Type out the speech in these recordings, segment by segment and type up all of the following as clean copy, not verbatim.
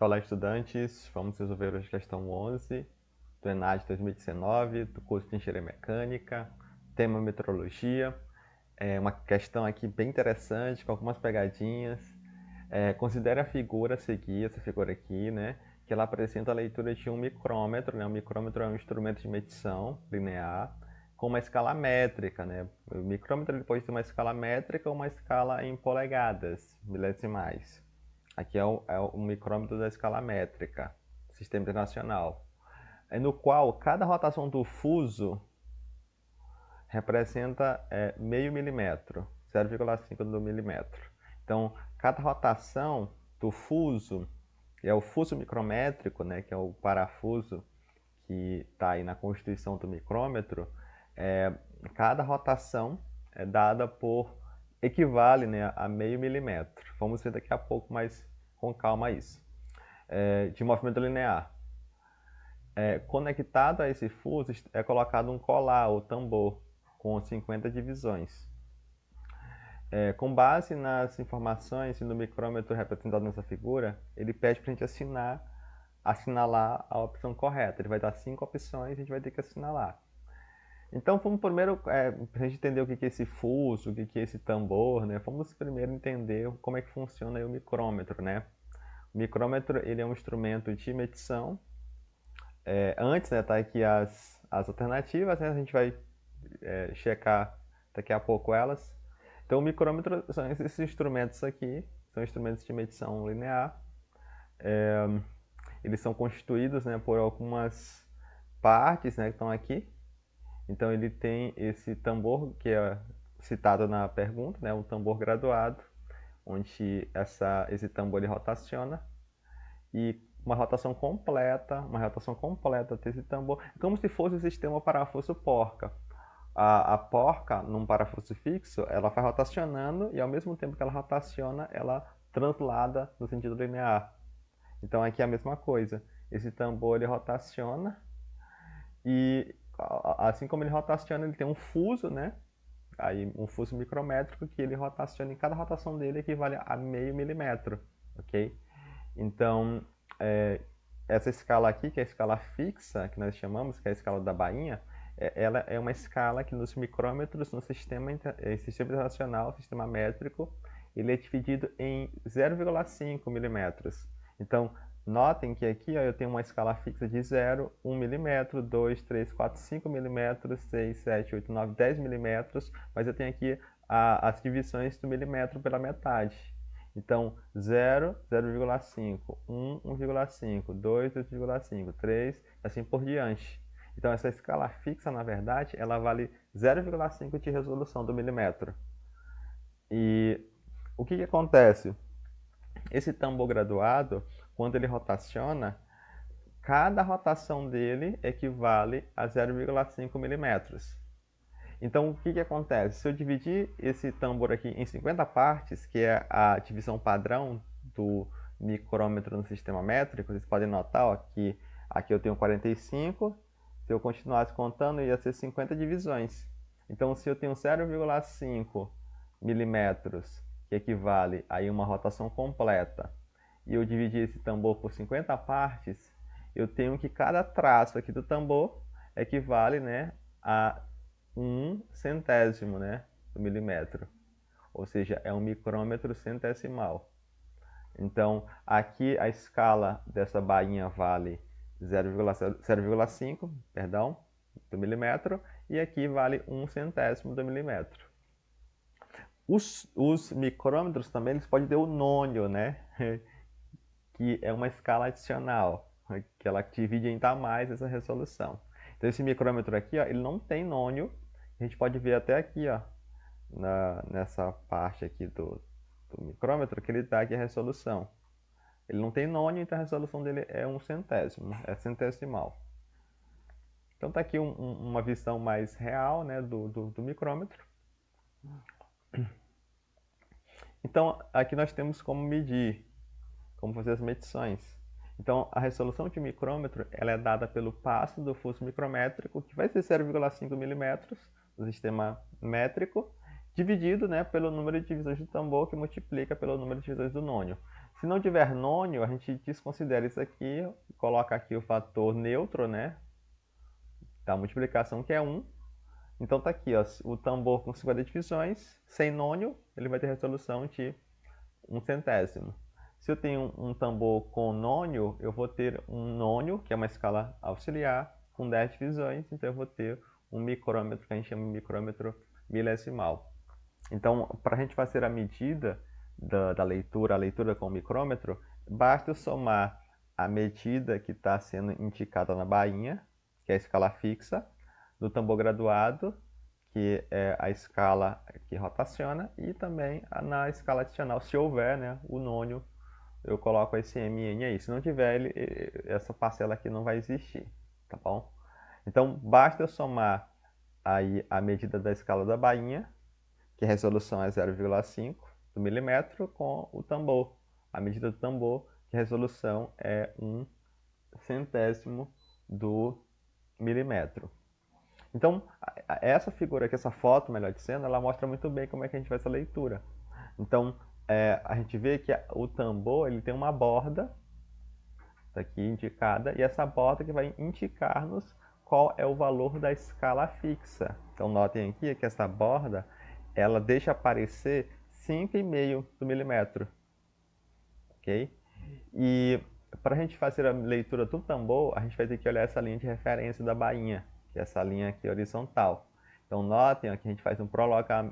Olá, estudantes. Vamos resolver hoje a questão 11 do ENAD 2019, do curso de Engenharia Mecânica, tema Metrologia. É uma questão aqui bem interessante, com algumas pegadinhas. Considere a figura a seguir, essa figura aqui, né? Que ela apresenta a leitura de um micrômetro, né? O micrômetro é um instrumento de medição linear com uma escala métrica, né? O micrômetro ele pode ter uma escala métrica ou uma escala em polegadas, milesimais. Aqui é o micrômetro da escala métrica, sistema internacional, no qual cada rotação do fuso representa meio milímetro, 0,5 do milímetro. Então, cada rotação do fuso, é o fuso micrométrico, né, que é o parafuso que está aí na constituição do micrômetro, cada rotação é dada por, equivale, né, a meio milímetro. Vamos ver daqui a pouco mais com calma isso. De movimento linear. Conectado a esse fuso é colocado um colar ou tambor com 50 divisões. Com base nas informações e no micrômetro representado nessa figura, ele pede para a gente assinalar a opção correta. Ele vai dar 5 opções e a gente vai ter que assinalar. Então, vamos primeiro, para a gente entender o que é esse fuso, o que é esse tambor, né? Vamos primeiro entender como é que funciona aí o micrômetro, né? O micrômetro ele é um instrumento de medição. Antes, né, tá aqui as alternativas, né? A gente vai checar daqui a pouco elas. Então, o micrômetro são esses instrumentos aqui, são instrumentos de medição linear. Eles são constituídos, né, por algumas partes, né, que estão aqui. Então, ele tem esse tambor que é citado na pergunta, né, um tambor graduado, onde esse tambor ele rotaciona e uma rotação completa desse tambor, como se fosse o sistema parafuso porca. A porca, num parafuso fixo, ela vai rotacionando e ao mesmo tempo que ela rotaciona, ela translada no sentido linear. Então aqui é a mesma coisa. Esse tambor ele rotaciona e assim como ele rotaciona, ele tem um fuso, né? Aí um fuso micrométrico que ele rotaciona e cada rotação dele equivale a meio milímetro, ok? Então, essa escala aqui, que é a escala fixa, que nós chamamos, que é a escala da bainha, ela é uma escala que nos micrômetros, no sistema internacional, sistema métrico, ele é dividido em 0,5 milímetros. Então, notem que aqui eu tenho uma escala fixa de 0, 1 milímetro, 2, 3, 4, 5 milímetros, 6, 7, 8, 9, 10 milímetros, mas eu tenho aqui as divisões do milímetro pela metade. Então, 0, 0,5, 1, 1,5, 2, 2,5, 3, assim por diante. Então, essa escala fixa, na verdade, ela vale 0,5 de resolução do milímetro. E o que acontece? Esse tambor graduado, quando ele rotaciona, cada rotação dele equivale a 0,5 milímetros. Então, o que acontece? Se eu dividir esse tambor aqui em 50 partes, que é a divisão padrão do micrômetro no sistema métrico, vocês podem notar ó, que aqui eu tenho 45, se eu continuasse contando, ia ser 50 divisões. Então, se eu tenho 0,5 milímetros, que equivale a uma rotação completa, e eu dividir esse tambor por 50 partes, eu tenho que cada traço aqui do tambor equivale, né, a 1/100º, né, do milímetro. Ou seja, é um micrômetro centesimal. Então, aqui a escala dessa bainha vale 0,5, perdão, do milímetro, e aqui vale 1/100º do milímetro. Os micrômetros também eles podem ter o nônio, né, que é uma escala adicional, que ela divide ainda mais essa resolução. Então, esse micrômetro aqui, ó, ele não tem nônio. A gente pode ver até aqui, ó, nessa parte aqui do micrômetro, que ele dá aqui a resolução. Ele não tem nônio, então a resolução dele é 1/100º, é centesimal. Então tá aqui uma visão mais real, né, do micrômetro. Então aqui nós temos como medir, como fazer as medições. Então a resolução de micrômetro ela é dada pelo passo do fuso micrométrico, que vai ser 0,5 milímetros no sistema métrico, dividido, né, pelo número de divisões do tambor, que multiplica pelo número de divisões do nônio. Se não tiver nônio, a gente desconsidera isso aqui, coloca aqui o fator neutro, né, da multiplicação, que é 1. Então tá aqui, ó, o tambor com 50 divisões, sem nônio, ele vai ter resolução de 1/100. Se eu tenho um tambor com nônio, eu vou ter um nônio, que é uma escala auxiliar, com 10 divisões, então eu vou ter um micrômetro, que a gente chama de micrômetro milesimal. Então, para a gente fazer a medida da leitura, a leitura com o micrômetro, basta eu somar a medida que está sendo indicada na bainha, que é a escala fixa, do tambor graduado, que é a escala que rotaciona, e também na escala adicional, se houver, né, o nônio, eu coloco esse MN aí. Se não tiver, essa parcela aqui não vai existir, tá bom? Então, basta eu somar aí a medida da escala da bainha, que a resolução é 0,5 do milímetro, com o tambor. A medida do tambor, que a resolução é 1/100 do milímetro. Então, essa figura aqui, essa foto, melhor dizendo, ela mostra muito bem como é que a gente faz essa leitura. Então, a gente vê que o tambor ele tem uma borda, tá aqui indicada, e essa borda que vai indicar-nos qual é o valor da escala fixa. Então, notem aqui que essa borda, ela deixa aparecer 5,5 do milímetro, ok? E para a gente fazer a leitura do tambor, a gente vai ter que olhar essa linha de referência da bainha, que é essa linha aqui horizontal. Então, notem ó, que a gente faz um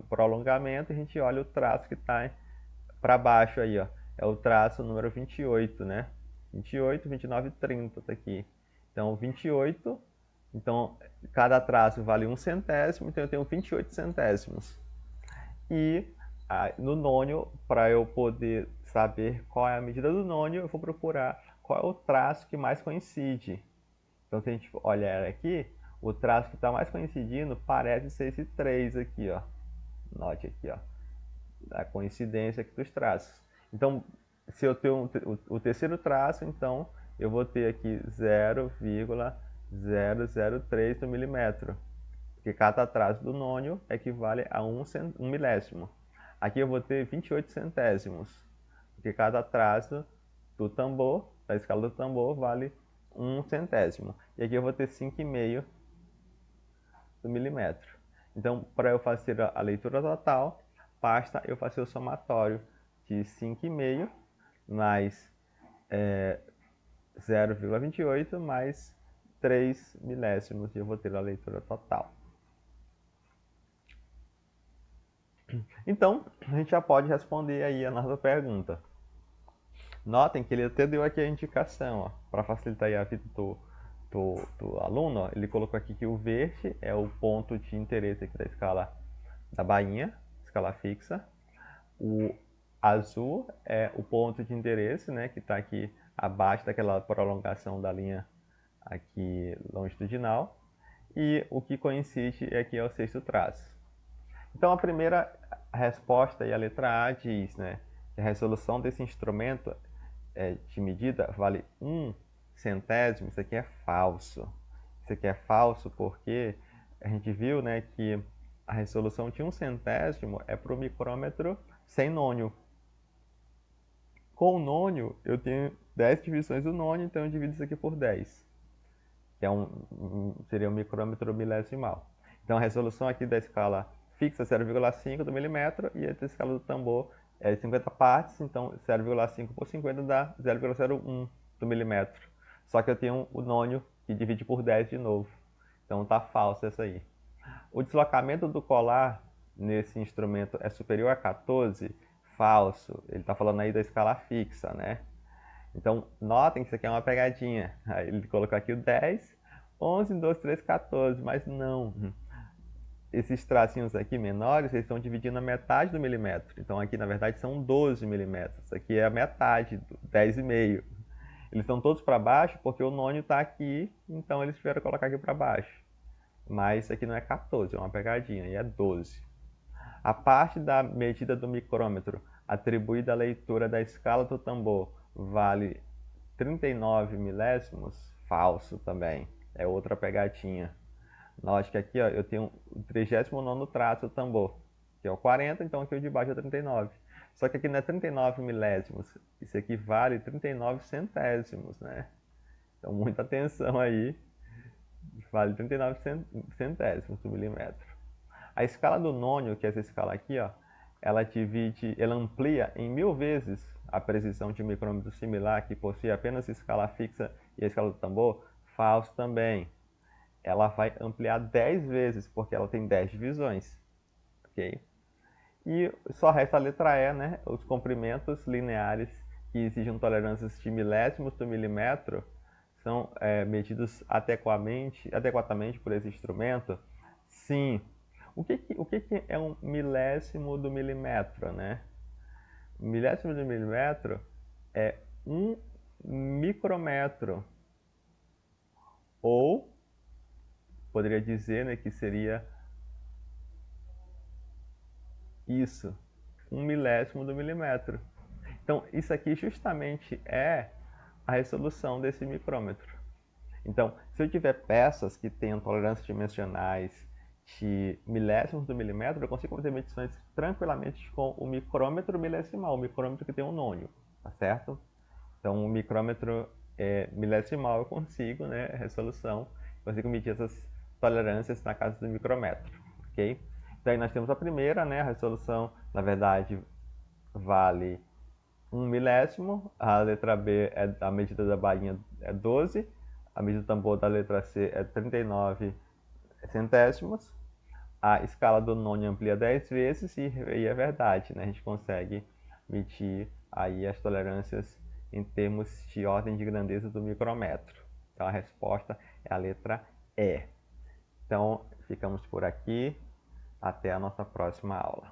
prolongamento e a gente olha o traço que está para baixo aí, ó. É o traço número 28, né? 28, 29 e 30 tá aqui. Então, 28, então cada traço vale 1/100, então eu tenho 28 centésimos. E no nônio, para eu poder saber qual é a medida do nônio, eu vou procurar qual é o traço que mais coincide. Então, se a gente olhar aqui, o traço que está mais coincidindo parece ser esse 3 aqui, ó. Note aqui, ó, a coincidência aqui dos traços. Então, se eu tenho o terceiro traço, então eu vou ter aqui 0,003 do milímetro, porque cada traço do nônio equivale a 1 milésimo. Aqui eu vou ter 28 centésimos, porque cada traço do tambor, da escala do tambor, vale 1 centésimo. E aqui eu vou ter 5,5 do milímetro. Então, para eu fazer a leitura total, basta eu fazer o somatório de 5,5 mais 0,28 mais 3 milésimos, e eu vou ter a leitura total. Então, a gente já pode responder aí a nossa pergunta. Notem que ele até deu aqui a indicação, para facilitar aí a vida do aluno, ó, ele colocou aqui que o verde é o ponto de interesse aqui da escala da bainha, escala fixa. O azul é o ponto de interesse, né, que está aqui abaixo daquela prolongação da linha aqui longitudinal. E o que coincide aqui é o sexto traço. Então, a primeira resposta, e a letra A, diz, né, que a resolução desse instrumento de medida vale 1/100. Isso aqui é falso. Isso aqui é falso porque a gente viu, né, que a resolução de 1/100 é para o micrômetro sem nônio. Com o nônio, eu tenho 10 divisões do nônio, então eu divido isso aqui por 10, que seria um micrômetro milesimal. Então, a resolução aqui da escala fixa é 0,5 do milímetro, e a escala do tambor é 50 partes, então 0,5 por 50 dá 0,01 do milímetro. Só que eu tenho o nônio que divide por 10 de novo. Então tá falso essa aí. O deslocamento do colar nesse instrumento é superior a 14? Falso. Ele está falando aí da escala fixa, né? Então, notem que isso aqui é uma pegadinha. Aí ele colocou aqui o 10, 11, 12, 13, 14, mas não. Esses tracinhos aqui menores, eles estão dividindo a metade do milímetro. Então, aqui, na verdade, são 12 milímetros. Isso aqui é a metade, 10,5. Eles estão todos para baixo porque o nônio está aqui, então eles tiveram que colocar aqui para baixo. Mas isso aqui não é 14, é uma pegadinha, e é 12. A parte da medida do micrômetro atribuída à leitura da escala do tambor vale 39 milésimos? Falso também, é outra pegadinha. Note que aqui ó, eu tenho o 39º traço do tambor, que é o 40, então aqui o de baixo é o 39. Só que aqui não é 39 milésimos, isso equivale a 39 centésimos, né? Então, muita atenção aí, vale 39 centésimos do milímetro. A escala do nônio, que é essa escala aqui, ó, ela amplia em 1000 vezes a precisão de um micrômetro similar, que possui apenas escala fixa e a escala do tambor. Falso também. Ela vai ampliar 10 vezes, porque ela tem 10 divisões. Ok? E só resta a letra E, né? Os comprimentos lineares que exigem tolerâncias de milésimos do milímetro são medidos adequadamente por esse instrumento? Sim. O que é um milésimo do milímetro, né? Um milésimo do milímetro é um micrômetro. Ou, poderia dizer, né, que seria isso, um milésimo do milímetro. Então, isso aqui justamente é a resolução desse micrômetro. Então, se eu tiver peças que tenham tolerâncias dimensionais de milésimos do milímetro, eu consigo fazer medições tranquilamente com o micrômetro milesimal, o micrômetro que tem um nônio, tá certo? Então, o micrômetro milesimal eu consigo, né, resolução, consigo medir essas tolerâncias na casa do micrômetro, ok? Então, aí nós temos a primeira, né, a resolução, na verdade, vale 1 milésimo, a letra B, a medida da bainha é 12, a medida do tambor da letra C é 39 centésimos, a escala do nônio amplia 10 vezes e é verdade, né? A gente consegue medir aí as tolerâncias em termos de ordem de grandeza do micrômetro. Então a resposta é a letra E. Então ficamos por aqui, até a nossa próxima aula.